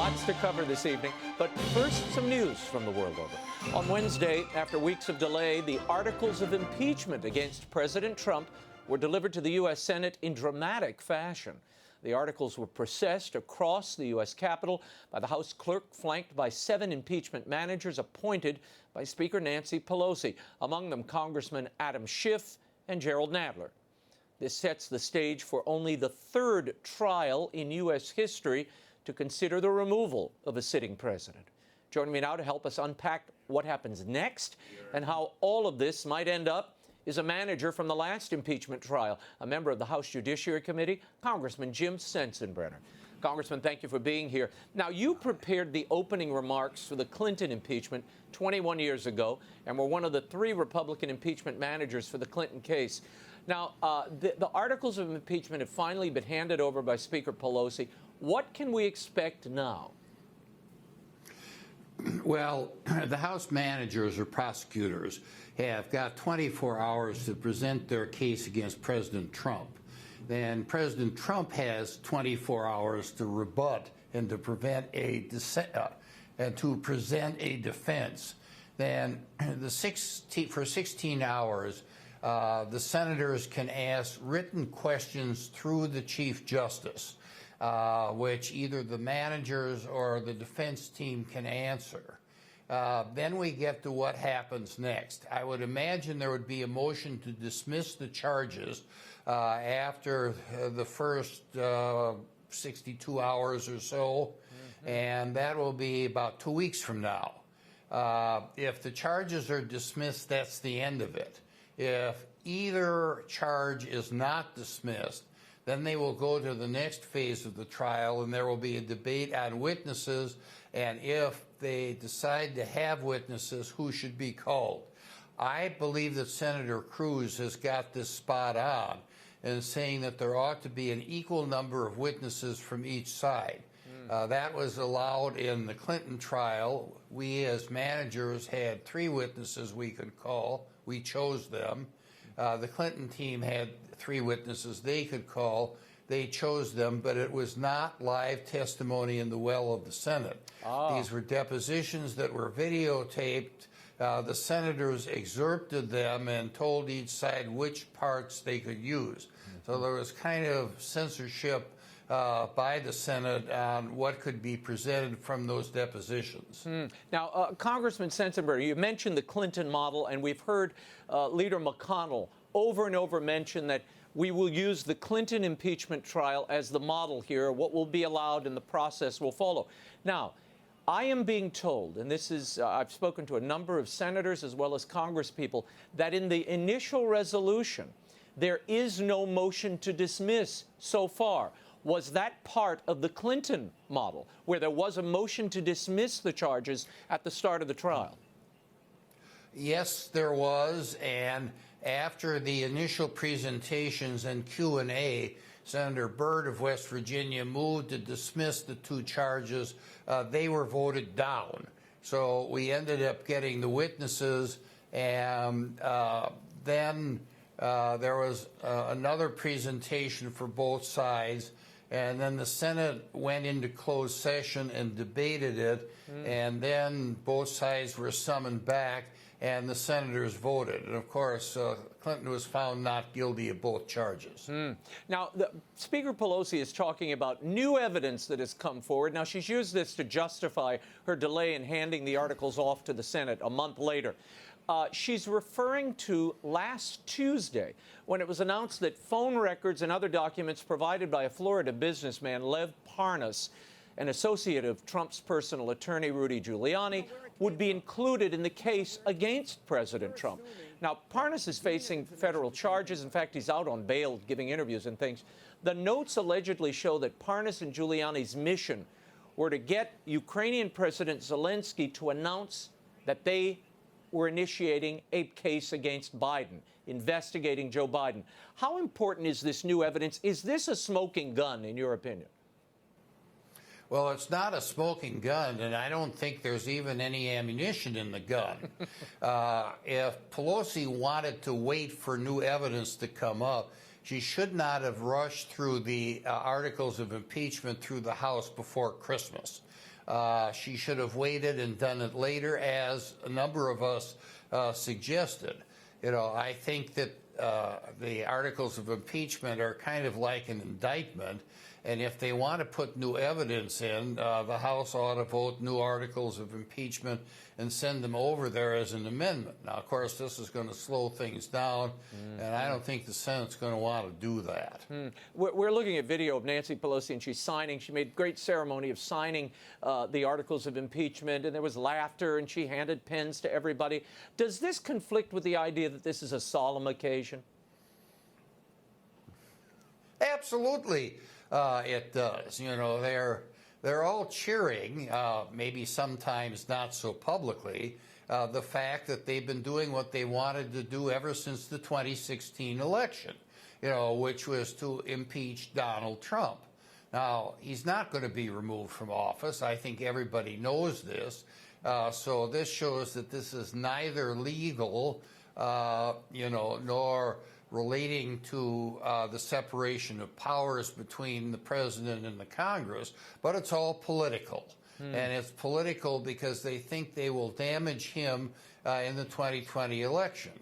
Lots to cover this evening, but first, some news from the world over. On Wednesday, after weeks of delay, the articles of impeachment against President Trump were delivered to the U.S. Senate in dramatic fashion. The articles were processed across the U.S. Capitol by the House clerk, flanked by 7 impeachment managers appointed by Speaker Nancy Pelosi, among them Congressman Adam Schiff and Gerald Nadler. This sets the stage for only the 3rd trial in U.S. history to consider the removal of a sitting president. Joining me now to help us unpack what happens next and how all of this might end up is a manager from the last impeachment trial, a member of the House Judiciary Committee, Congressman Jim Sensenbrenner. Congressman, thank you for being here. Now, you prepared the opening remarks for the Clinton impeachment 21 years ago and were one of the 3 Republican impeachment managers for the Clinton case. Now, the articles of impeachment have finally been handed over by Speaker Pelosi. What can we expect now? Well, the House managers or prosecutors have got 24 hours to present their case against President Trump. Then President Trump has 24 hours to rebut and to present a defense. Then for 16 hours, the senators can ask written questions through the Chief Justice, which either the managers or the defense team can answer. Then we get to what happens next. I would imagine there would be a motion to dismiss the charges after the first 62 hours or so, and that will be about 2 weeks from now. If the charges are dismissed, that's the end of it. If either charge is not dismissed, then they will go to the next phase of the trial, and there will be a debate on witnesses, and if they decide to have witnesses, who should be called. I believe that Senator Cruz has got this spot on in saying that there ought to be an equal number of witnesses from each side. That was allowed in the Clinton trial. We as managers had 3 witnesses we could call. We chose them. The Clinton team had 3 witnesses they could call. They chose them, but it was not live testimony in the well of the Senate. These were depositions that were videotaped. The senators excerpted them and told each side which parts they could use. So there was kind of censorship by the Senate on what could be presented from those depositions. Now, Congressman Sensenbrenner, you mentioned the Clinton model, and we've heard Leader McConnell over and over mention that we will use the Clinton impeachment trial as the model here. What will be allowed and the process will follow. Now, I am being told, and this is, I've spoken to a number of senators as well as congresspeople, that in the initial resolution, there is no motion to dismiss so far. Was that part of the Clinton model, where there was a motion to dismiss the charges at the start of the trial? Yes, there was, and after the initial presentations and Q&A, Senator Byrd of West Virginia moved to dismiss the 2 charges. They were voted down. So we ended up getting the witnesses, and then there was another presentation for both sides. And then the Senate went into closed session and debated it, and then both sides were summoned back, and the senators voted. And, of course, Clinton was found not guilty of both charges. Now, Speaker Pelosi is talking about new evidence that has come forward. Now, she's used this to justify her delay in handing the articles off to the Senate a month later. She's referring to last Tuesday, when it was announced that phone records and other documents provided by a Florida businessman, Lev Parnas, an associate of Trump's personal attorney, Rudy Giuliani, would be included in the case against President Trump. Now, Parnas is facing federal charges. In fact, he's out on bail, giving interviews and things. The notes allegedly show that Parnas and Giuliani's mission were to get Ukrainian President Zelensky to announce that they were initiating a case against Biden, investigating Joe Biden. How important is this new evidence? Is this a smoking gun, in your opinion? Well, it's not a smoking gun, and I don't think there's even any ammunition in the gun. If Pelosi wanted to wait for new evidence to come up, she should not have rushed through the articles of impeachment through the House before Christmas. She should have waited and done it later, as a number of us suggested. I think that the articles of impeachment are kind of like an indictment, and if they want to put new evidence in, the House ought to vote new articles of impeachment and send them over there as an amendment. Now, of course, this is going to slow things down, and I don't think the Senate's going to want to do that. We're looking at video of Nancy Pelosi, and she's signing. She made great ceremony of signing the articles of impeachment, and there was laughter, and she handed pens to everybody. Does this conflict with the idea that this is a solemn occasion? Absolutely. It does. They're all cheering, maybe sometimes not so publicly, the fact that they've been doing what they wanted to do ever since the 2016 election, which was to impeach Donald Trump. Now, he's not going to be removed from office. I think everybody knows this. So this shows that this is neither legal, nor relating to the separation of powers between the president and the Congress, but it's all political. And it's political because they think they will damage him in the 2020 election.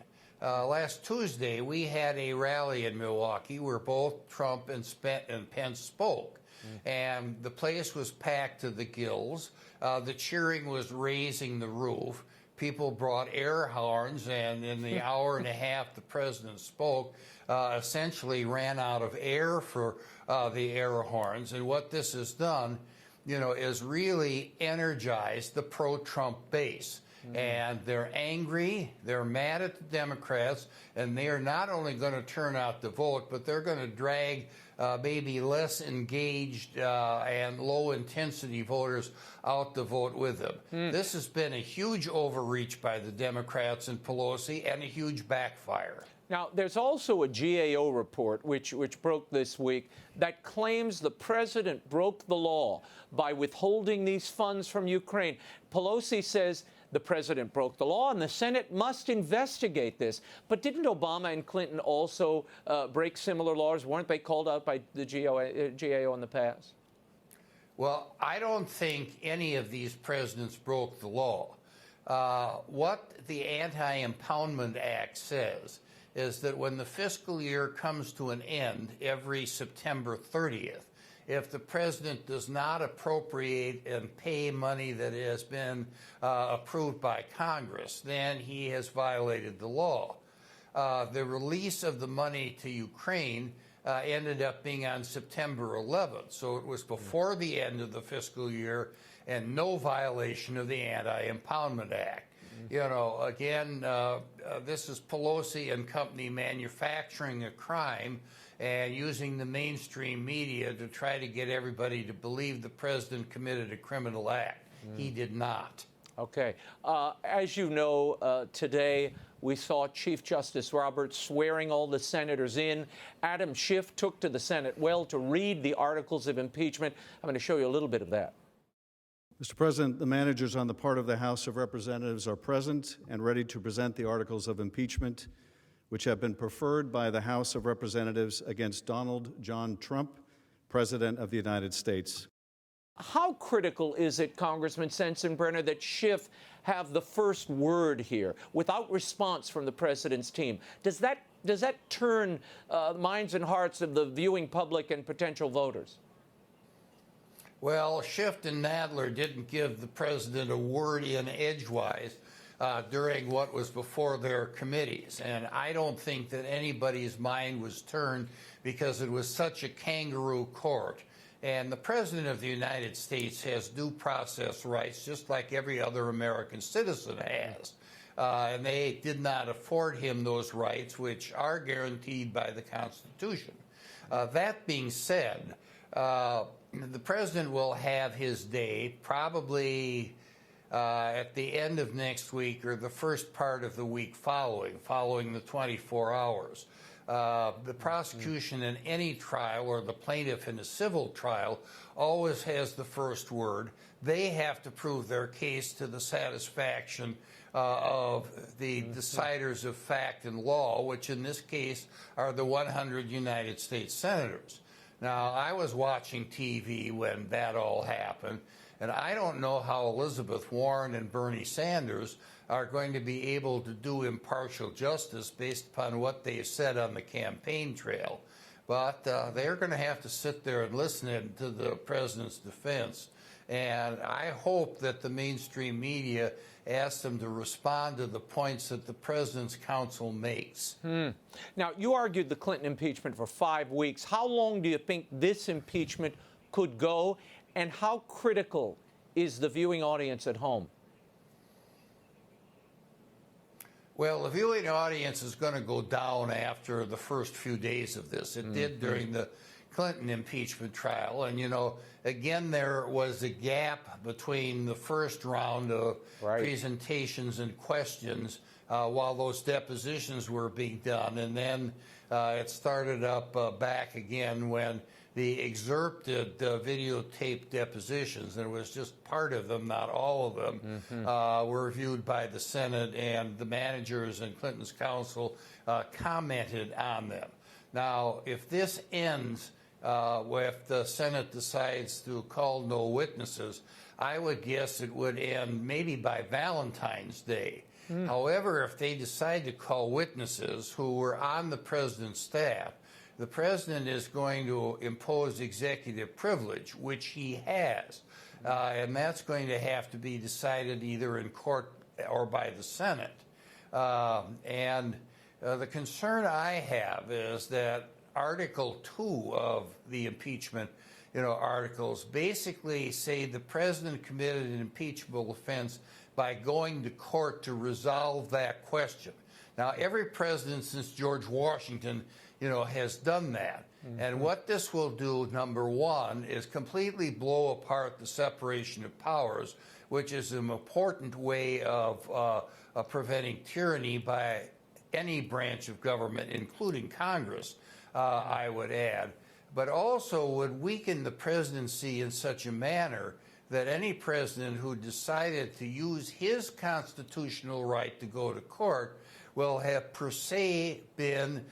Last Tuesday, we had a rally in Milwaukee where both Trump and Pence spoke. And the place was packed to the gills. The cheering was raising the roof. People brought air horns, and in the hour and a half the president spoke, essentially ran out of air for the air horns. And what this has done, is really energized the pro-Trump base. And they're angry, they're mad at the Democrats, and they are not only going to turn out to vote, but they're going to drag maybe less engaged and low-intensity voters out to vote with them. This has been a huge overreach by the Democrats and Pelosi, and a huge backfire. Now, there's also a GAO report, which broke this week, that claims the president broke the law by withholding these funds from Ukraine. Pelosi says the president broke the law, and the Senate must investigate this. But didn't Obama and Clinton also break similar laws? Weren't they called out by the GAO in the past? Well, I don't think any of these presidents broke the law. What the Anti-Impoundment Act says is that when the fiscal year comes to an end every September 30th, if the president does not appropriate and pay money that has been approved by Congress, then he has violated the law. The release of the money to Ukraine ended up being on September 11th, so it was before the end of the fiscal year and no violation of the Anti-Impoundment Act. Again, this is Pelosi and company manufacturing a crime and using the mainstream media to try to get everybody to believe the president committed a criminal act. He did not. Okay. As you know, today we saw Chief Justice Roberts swearing all the senators in. Adam Schiff took to the Senate well to read the articles of impeachment. I'm going to show you a little bit of that. Mr. President, the managers on the part of the House of Representatives are present and ready to present the articles of impeachment, which have been preferred by the House of Representatives against Donald John Trump, President of the United States. How critical is it, Congressman Sensenbrenner, that Schiff have the first word here without response from the president's team? Does that turn minds and hearts of the viewing public and potential voters? Well, Schiff and Nadler didn't give the president a word in edgewise during what was before their committees. And I don't think that anybody's mind was turned because it was such a kangaroo court. And the President of the United States has due process rights, just like every other American citizen has. And they did not afford him those rights, which are guaranteed by the Constitution. That being said, the President will have his day probably at the end of next week or the first part of the week following the 24 hours. The prosecution in any trial or the plaintiff in a civil trial always has the first word. They have to prove their case to the satisfaction of the deciders of fact and law, which in this case are the 100 United States senators. Now, I was watching TV when that all happened, And I don't know how Elizabeth Warren and Bernie Sanders are going to be able to do impartial justice based upon what they said on the campaign trail. But they're going to have to sit there and listen to the president's defense. And I hope that the mainstream media asks them to respond to the points that the president's counsel makes. Now, you argued the Clinton impeachment for 5 weeks. How long do you think this impeachment could go, and how critical is the viewing audience at home? Well, the viewing audience is going to go down after the first few days of this. It did during the Clinton impeachment trial. And, you know, again, there was a gap between the first round of presentations and questions while those depositions were being done. And then it started up back again when the excerpted videotaped depositions, and it was just part of them, not all of them, were reviewed by the Senate, and the managers and Clinton's counsel commented on them. Now, if this ends if the Senate decides to call no witnesses, I would guess it would end maybe by Valentine's Day. However, if they decide to call witnesses who were on the president's staff, the president is going to impose executive privilege, which he has, and that's going to have to be decided either in court or by the Senate. And the concern I have is that Article 2 of the impeachment articles basically say the president committed an impeachable offense by going to court to resolve that question. Now, every president since George Washington has done that. And what this will do, number one, is completely blow apart the separation of powers, which is an important way of preventing tyranny by any branch of government, including Congress, I would add. But also would weaken the presidency in such a manner that any president who decided to use his constitutional right to go to court will have per se been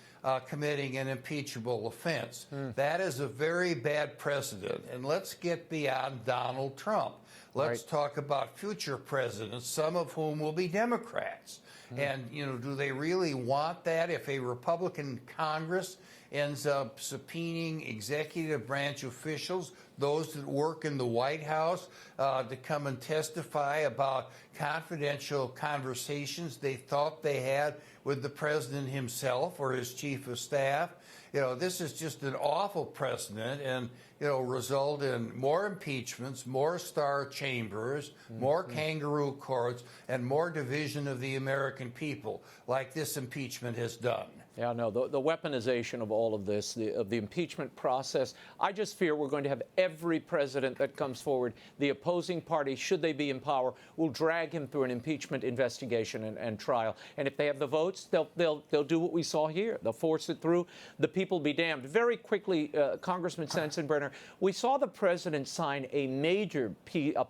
committing an impeachable offense. That is a very bad precedent. And let's get beyond Donald Trump. Let's talk about future presidents, some of whom will be Democrats. And, do they really want that if a Republican Congress ends up subpoenaing executive branch officials, those that work in the White House, to come and testify about confidential conversations they thought they had with the president himself or his chief of staff? This is just an awful precedent and, result in more impeachments, more star chambers, more kangaroo courts, and more division of the American people, like this impeachment has done. Yeah, no, the weaponization of all of this, of the impeachment process, I just fear we're going to have every president that comes forward, the opposing party, should they be in power, will drag him through an impeachment investigation and trial. And if they have the votes, they'll do what we saw here. They'll force it through. The people be damned. Very quickly, Congressman Sensenbrenner, we saw the president sign a major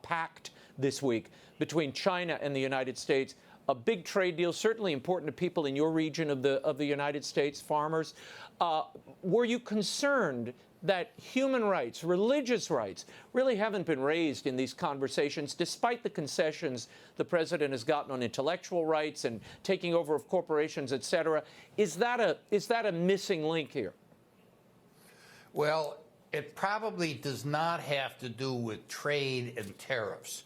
pact this week between China and the United States. A big trade deal, certainly important to people in your region of the United States, farmers. Were you concerned that human rights, religious rights, really haven't been raised in these conversations, despite the concessions the president has gotten on intellectual rights and taking over of corporations, et cetera? Is that a missing link here? Well, it probably does not have to do with trade and tariffs.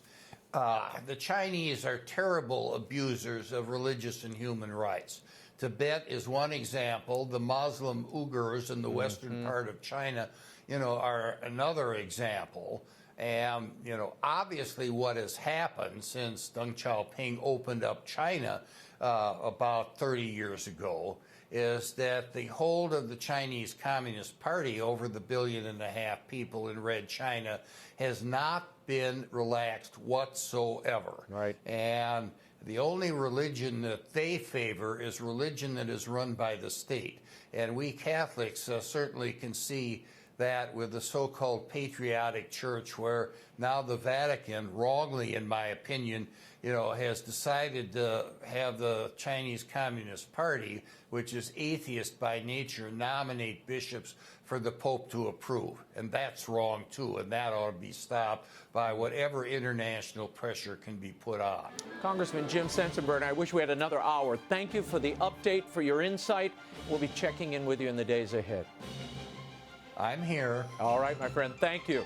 The Chinese are terrible abusers of religious and human rights. Tibet is one example. The Muslim Uyghurs in the western part of China, are another example. And, obviously what has happened since Deng Xiaoping opened up China about 30 years ago is that the hold of the Chinese Communist Party over the 1.5 billion people in Red China has not been relaxed whatsoever. Right. And the only religion that they favor is religion that is run by the state. And we Catholics certainly can see that with the so-called patriotic church, where now the Vatican, wrongly in my opinion, has decided to have the Chinese Communist Party, which is atheist by nature, nominate bishops for the Pope to approve. And that's wrong, too, and that ought to be stopped by whatever international pressure can be put on. Congressman Jim Sensenbrenner, I wish we had another hour. Thank you for the update, for your insight. We'll be checking in with you in the days ahead. I'm here. All right, my friend. Thank you.